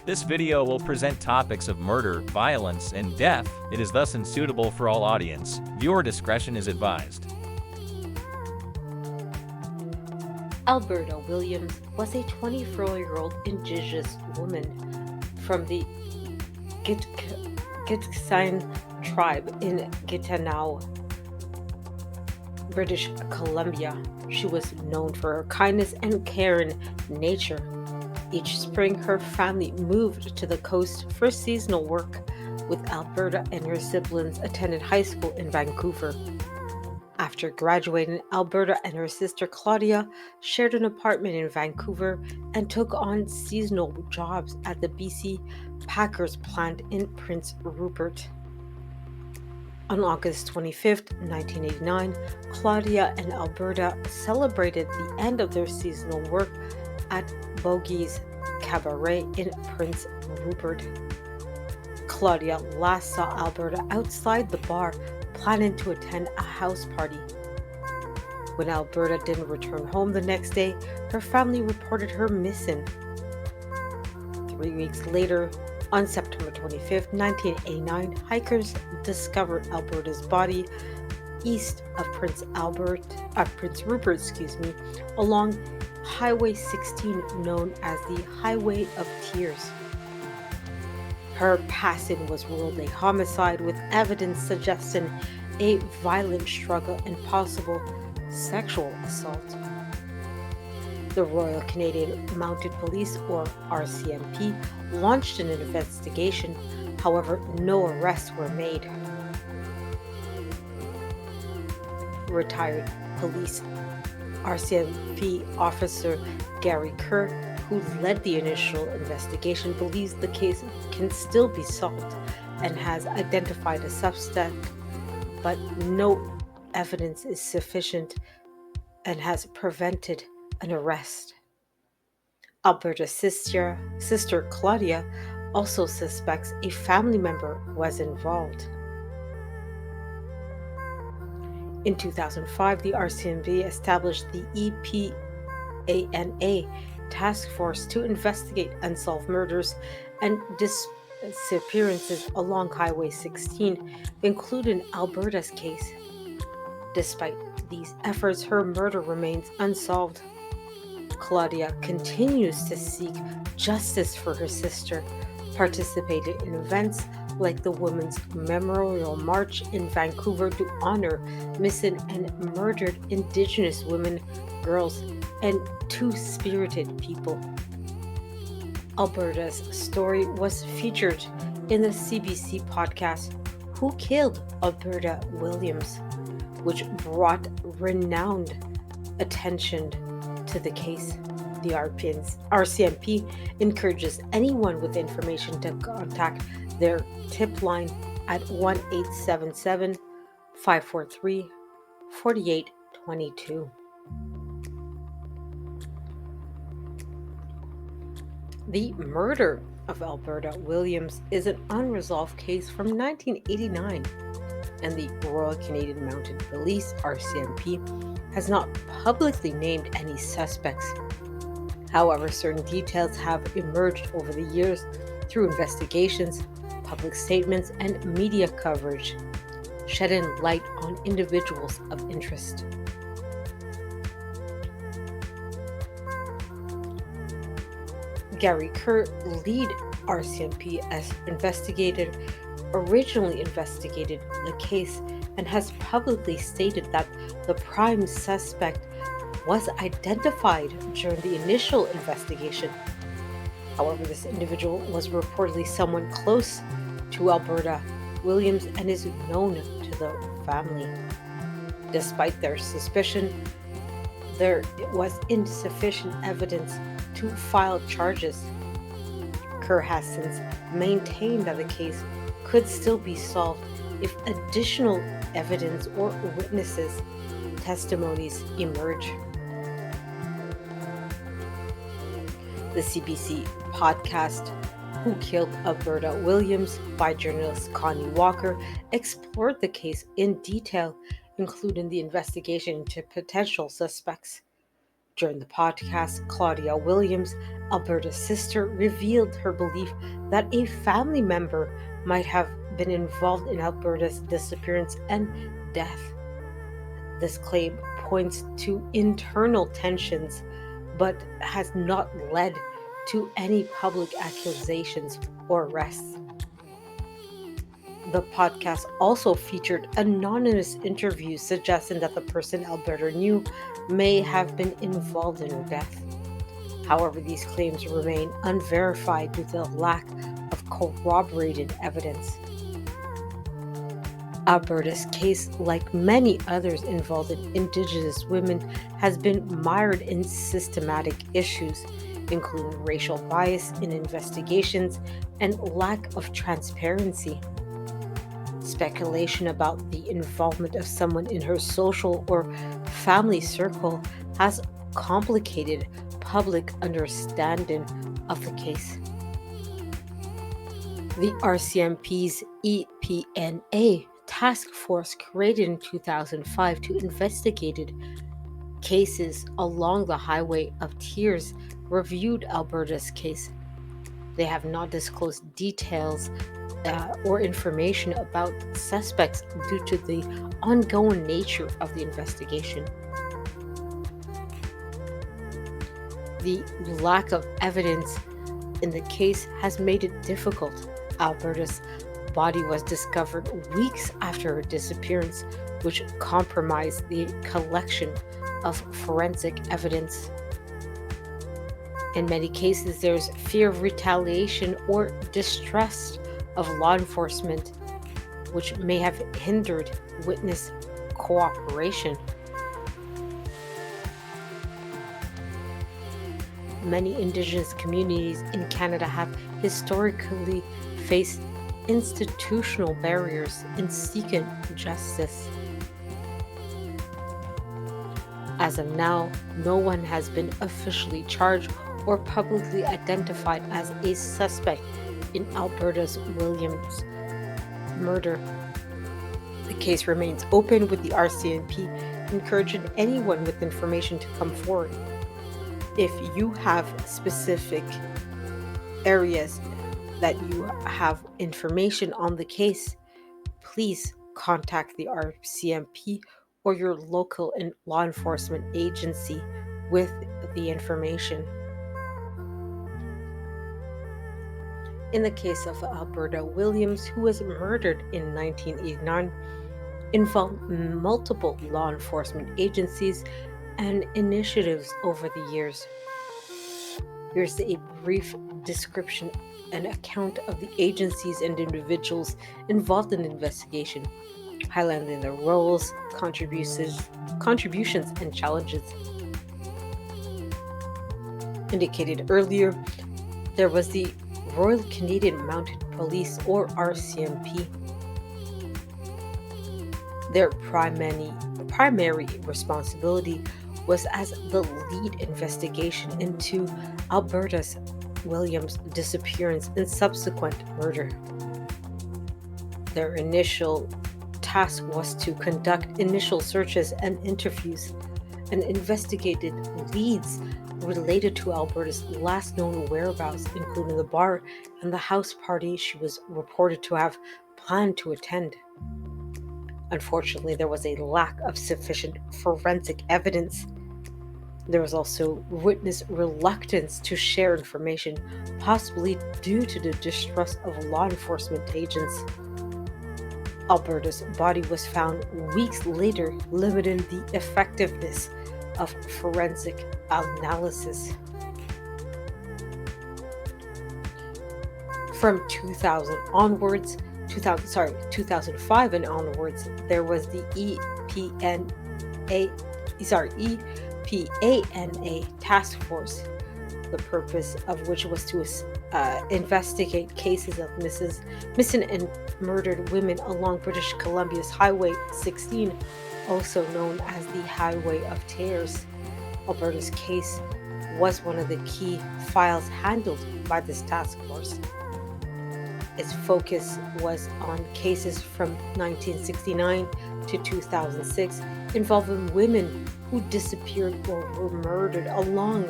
This video will present topics of murder, violence, and death. It is thus unsuitable for all audience. Viewer discretion is advised. Alberta Williams was a 24-year-old Indigenous woman from the Gitxsan tribe in Gatineau, British Columbia. She was known for her kindness and caring nature. Each spring, her family moved to the coast for seasonal work, with Alberta and her siblings attended high school in Vancouver. After graduating, Alberta and her sister Claudia shared an apartment in Vancouver and took on seasonal jobs at the BC Packers plant in Prince Rupert. On August 25, 1989, Claudia and Alberta celebrated the end of their seasonal work at Bogey's Cabaret in Prince Rupert. Claudia last saw Alberta outside the bar, planning to attend a house party. When Alberta didn't return home the next day, her family reported her missing. 3 weeks later, on September 25, 1989, hikers discovered Alberta's body east of Prince Rupert, along Highway 16, known as the Highway of Tears. Her passing was ruled a homicide, with evidence suggesting a violent struggle and possible sexual assault. The Royal Canadian Mounted Police, or RCMP, launched an investigation. However, no arrests were made. Retired police RCMP officer Gary Kerr, who led the initial investigation, believes the case can still be solved and has identified a suspect, but no evidence is sufficient and has prevented an arrest. Alberta's sister Claudia also suspects a family member was involved. In 2005, the RCMP established the EPANA task force to investigate unsolved murders and disappearances along Highway 16, including Alberta's case. Despite these efforts, her murder remains unsolved. Claudia continues to seek justice for her sister, participated in events like the Women's Memorial March in Vancouver to honor missing and murdered Indigenous women, girls, and two-spirited people. Alberta's story was featured in the CBC podcast Who Killed Alberta Williams, which brought renowned attention to the case. The RCMP encourages anyone with information to contact their tip line at 1-877-543-4822. The murder of Alberta Williams is an unresolved case from 1989, and the Royal Canadian Mounted Police, RCMP, has not publicly named any suspects. However, certain details have emerged over the years through investigations, public statements, and media coverage, shedding light on individuals of interest. Gary Kerr, lead RCMP originally investigated the case and has publicly stated that the prime suspect was identified during the initial investigation. However, this individual was reportedly someone close to Alberta Williams and is known to the family. Despite their suspicion, there was insufficient evidence to file charges. Kerr has since maintained that the case could still be solved if additional evidence or witnesses' testimonies emerge. The CBC podcast Who Killed Alberta Williams by journalist Connie Walker explored the case in detail, including the investigation into potential suspects. During the podcast, Claudia Williams, Alberta's sister, revealed her belief that a family member might have been involved in Alberta's disappearance and death. This claim points to internal tensions, but has not led to any public accusations or arrests. The podcast also featured anonymous interviews suggesting that the person Alberta knew may have been involved in her death. However, these claims remain unverified due to the lack of corroborated evidence. Alberta's case, like many others involving Indigenous women, has been mired in systematic issues, including racial bias in investigations and lack of transparency. Speculation about the involvement of someone in her social or family circle has complicated public understanding of the case. The RCMP's EPNA task force, created in 2005 to investigate cases along the Highway of Tears, reviewed Alberta's case. They have not disclosed details or information about suspects due to the ongoing nature of the investigation. The lack of evidence in the case has made it difficult. Alberta's body was discovered weeks after her disappearance, which compromised the collection of forensic evidence. In many cases, there's fear of retaliation or distrust of law enforcement, which may have hindered witness cooperation. Many Indigenous communities in Canada have historically faced institutional barriers in seeking justice. As of now, no one has been officially charged or publicly identified as a suspect in Alberta's Williams murder. The case remains open, with the RCMP encouraging anyone with information to come forward. If you have specific areas that you have information on the case, please contact the RCMP or your local law enforcement agency with the information. In the case of Alberta Williams, who was murdered in 1989, involved multiple law enforcement agencies and initiatives over the years. Here's a brief description and account of the agencies and individuals involved in the investigation, highlighting their roles, contributions, and challenges. Indicated earlier, there was the Royal Canadian Mounted Police, or RCMP. Their primary responsibility was as the lead investigation into Alberta's Williams disappearance and subsequent murder. Their initial task was to conduct initial searches and interviews and investigated leads related to Alberta's last known whereabouts, including the bar and the house party she was reported to have planned to attend. Unfortunately, there was a lack of sufficient forensic evidence. There was also witness reluctance to share information, possibly due to the distrust of law enforcement agents. Alberta's body was found weeks later, limiting the effectiveness of forensic analysis. From 2005 and onwards, there was the EPANA task force, the purpose of which was to investigate cases of missing and murdered women along British Columbia's Highway 16, also known as the Highway of Tears. Alberta's case was one of the key files handled by this task force. Its focus was on cases from 1969 to 2006 involving women who who disappeared or were murdered along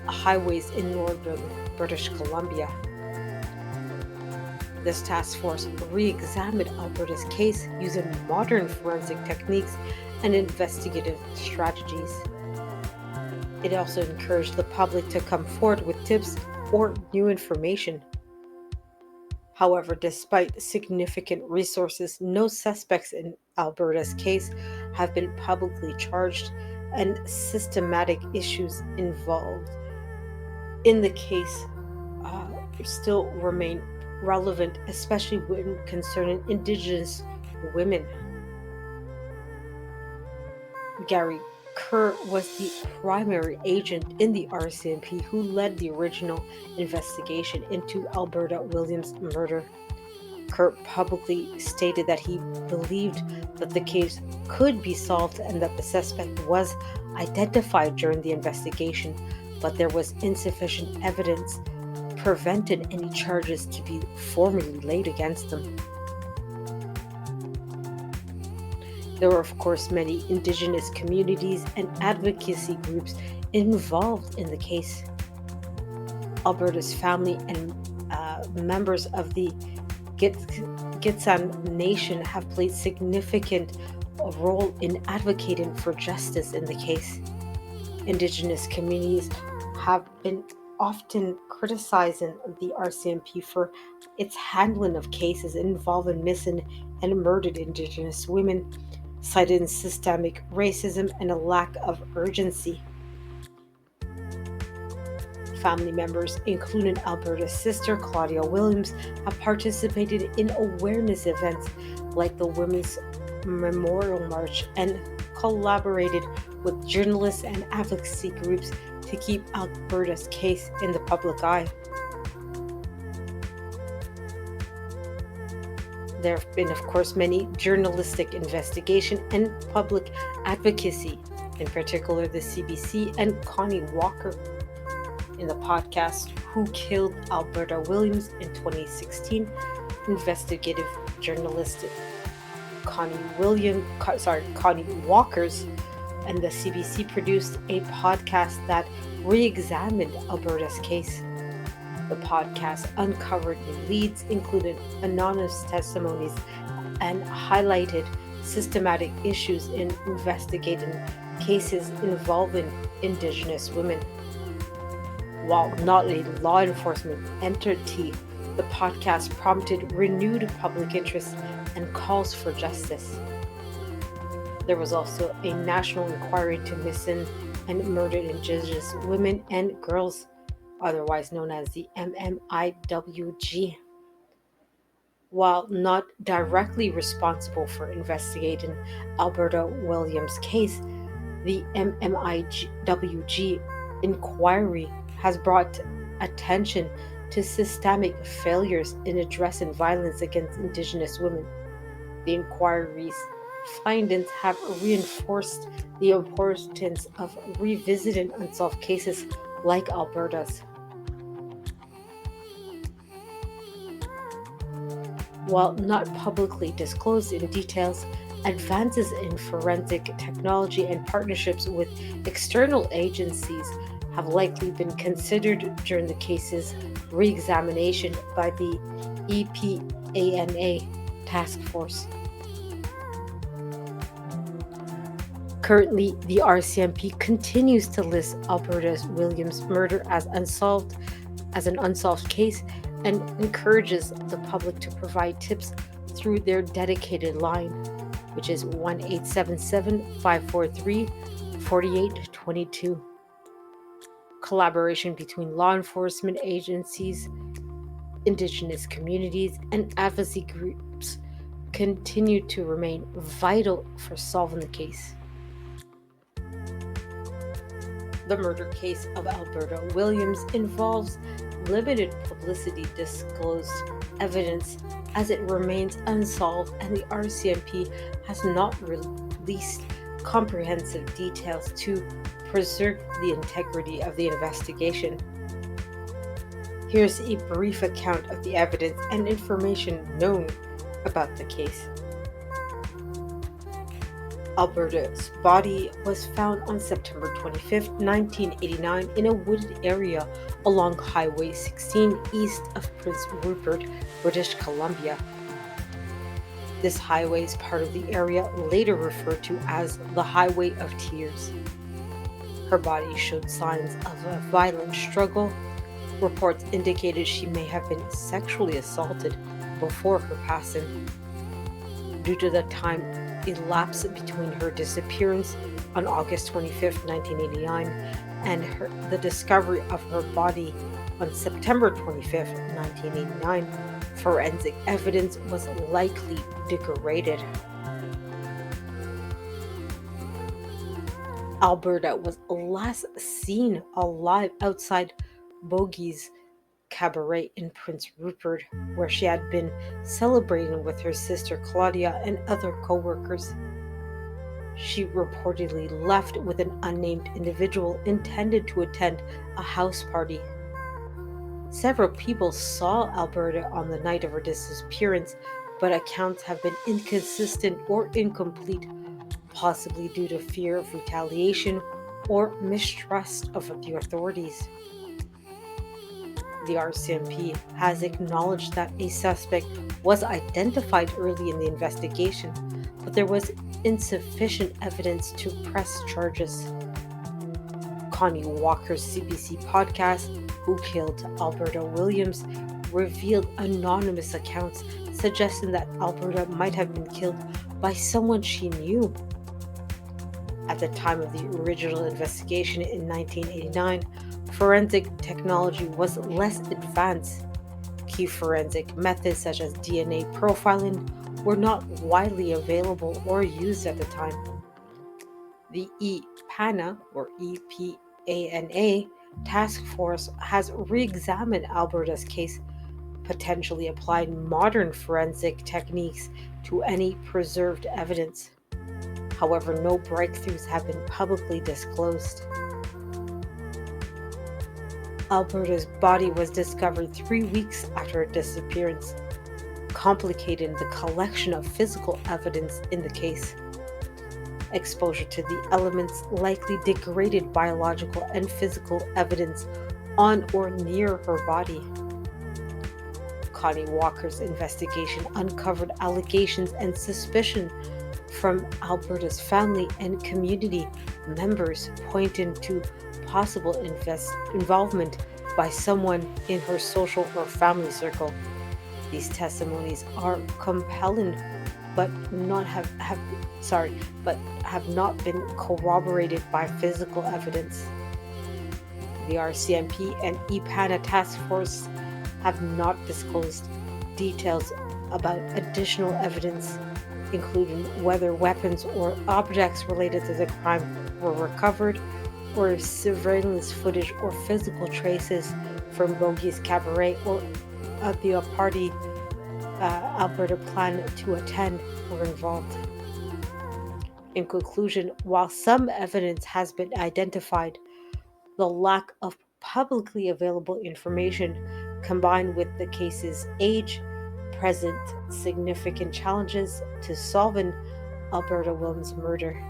highways in northern British Columbia. This task force re-examined Alberta's case using modern forensic techniques and investigative strategies. It also encouraged the public to come forward with tips or new information. However, despite significant resources, no suspects in Alberta's case have been publicly charged, and systematic issues involved in the case still remain relevant, especially when concerning Indigenous women. Gary Kerr was the primary agent in the RCMP who led the original investigation into Alberta Williams' murder. Kerr publicly stated that he believed that the case could be solved and that the suspect was identified during the investigation, but there was insufficient evidence prevented any charges to be formally laid against him. There were, of course, many Indigenous communities and advocacy groups involved in the case. Alberta's family and members of the Gitxsan Nation have played significant role in advocating for justice in the case. Indigenous communities have been often criticizing the RCMP for its handling of cases involving missing and murdered Indigenous women, citing systemic racism and a lack of urgency. Family members, including Alberta's sister Claudia Williams, have participated in awareness events like the Women's Memorial March and collaborated with journalists and advocacy groups to keep Alberta's case in the public eye. There have been, of course, many journalistic investigation and public advocacy, in particular the CBC and Connie Walker. In the podcast Who Killed Alberta Williams in 2016, investigative journalist Connie Walker's and the CBC produced a podcast that re-examined Alberta's case. The podcast uncovered new leads, included anonymous testimonies, and highlighted systematic issues in investigating cases involving Indigenous women. While not a law enforcement entity, the podcast prompted renewed public interest and calls for justice. There was also a national inquiry into missing and murdered Indigenous women and girls, otherwise known as the MMIWG. While not directly responsible for investigating Alberta Williams' case, the MMIWG inquiry has brought attention to systemic failures in addressing violence against Indigenous women. The inquiry's findings have reinforced the importance of revisiting unsolved cases like Alberta's. While not publicly disclosed in details, advances in forensic technology and partnerships with external agencies have likely been considered during the case's re-examination by the EPANA task force. Currently, the RCMP continues to list Alberta Williams' murder as an unsolved case and encourages the public to provide tips through their dedicated line, which is 1-877-543-4822. Collaboration between law enforcement agencies, Indigenous communities, and advocacy groups continue to remain vital for solving the case. The murder case of Alberta Williams involves limited publicity disclosed evidence as it remains unsolved, and the RCMP has not released comprehensive details to preserve the integrity of the investigation. Here's a brief account of the evidence and information known about the case. Alberta's body was found on September 25, 1989, in a wooded area along Highway 16 east of Prince Rupert, British Columbia. This highway is part of the area later referred to as the Highway of Tears. Her body showed signs of a violent struggle. Reports indicated she may have been sexually assaulted before her passing. Due to the time elapsed between her disappearance on August 25, 1989, and the discovery of her body on September 25, 1989, forensic evidence was likely degraded. Alberta was last seen alive outside Bogey's Cabaret in Prince Rupert, where she had been celebrating with her sister Claudia and other co-workers. She reportedly left with an unnamed individual intended to attend a house party. Several people saw Alberta on the night of her disappearance, but accounts have been inconsistent or incomplete, possibly due to fear of retaliation or mistrust of the authorities. The RCMP has acknowledged that a suspect was identified early in the investigation, but there was insufficient evidence to press charges. Connie Walker's CBC podcast, Who Killed Alberta Williams, revealed anonymous accounts suggesting that Alberta might have been killed by someone she knew. At the time of the original investigation in 1989, forensic technology was less advanced. Key forensic methods such as DNA profiling were not widely available or used at the time. The EPANA, or EPANA, task force has re-examined Alberta's case, potentially applying modern forensic techniques to any preserved evidence. However, no breakthroughs have been publicly disclosed. Alberta's body was discovered 3 weeks after her disappearance, complicating the collection of physical evidence in the case. Exposure to the elements likely degraded biological and physical evidence on or near her body. Connie Walker's investigation uncovered allegations and suspicion from Alberta's family and community members, pointing to possible involvement by someone in her social or family circle. These testimonies are compelling, but have not been corroborated by physical evidence. The RCMP and EPANA task force have not disclosed details about additional evidence, including whether weapons or objects related to the crime were recovered, or if surveillance footage or physical traces from Bogey's Cabaret or the party Alberta planned to attend were involved. In conclusion, while some evidence has been identified, the lack of publicly available information, combined with the case's age, present significant challenges to solving Alberta Williams' murder.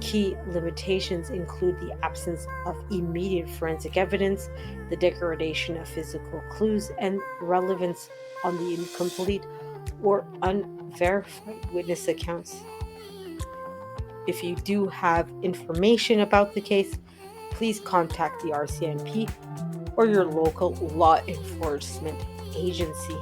Key limitations include the absence of immediate forensic evidence, the degradation of physical clues, and relevance on the incomplete or unverified witness accounts. If you do have information about the case, please contact the RCMP or your local law enforcement agency.